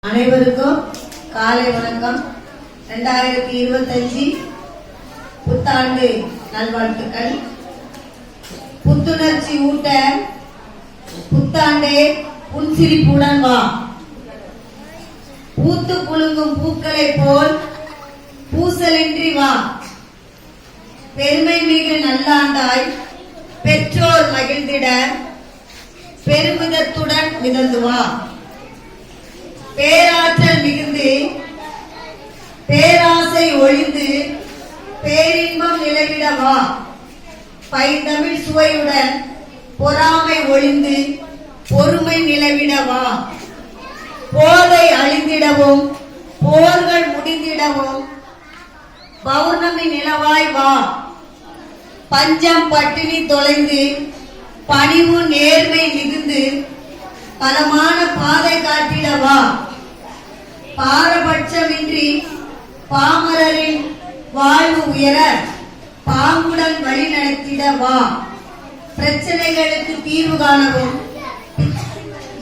அனைவருக்கும் காலை வணக்கம். 2025 புத்தாண்டு நல்வாழ்த்துக்கள். புத்துணர்ச்சி ஊட்ட புத்தாண்டே புன்சிரிப்புடன் வா. பூத்து குலுங்கும் பூக்களை போல் பூசலின்றி வா. பெருமை மிகு நல்லாண்டாய் பெற்றோர் மகிழ்ந்திட பெருமிதத்துடன் மிதந்து வா. பேராற்றல் மிகுந்து பேராசை ஒழிந்து பேரின்பம் நிலவிட வா. பைந்தமிழ் சுவையுடன் பொறாமை ஒழிந்து பொறுமை நிலவிட வா. போதை அழிந்திடவும் போர்கள் முடிந்திடவும் பௌர்ணமி நிலவாய் வா. பஞ்சம் பட்டினி தொலைந்து பணிவு நேர்மை மிகுந்து பலமான பாதை காட்டிடவா. பாரபட்சமின்றி பாமரரின் வாழ்வு உயர பாங்குடன் வழி நடத்திடவா. பிரச்சனைகளுக்கு தீர்வு காணவும்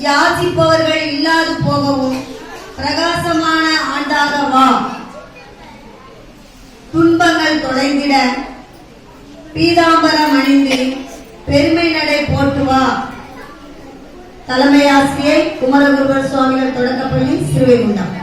யாசிப்பவர்கள் இல்லாது போகவும் பிரகாசமான ஆண்டாக வா. துன்பங்கள் தொலைந்திட பீதாம்பரம் அணிந்து பெருமை நடை போட்டுவா. தலைமை ஆசிரியை குமரகுருபர் சுவாமிகள் தொடக்கப்பள்ளி, சிறுவைகுண்டம்.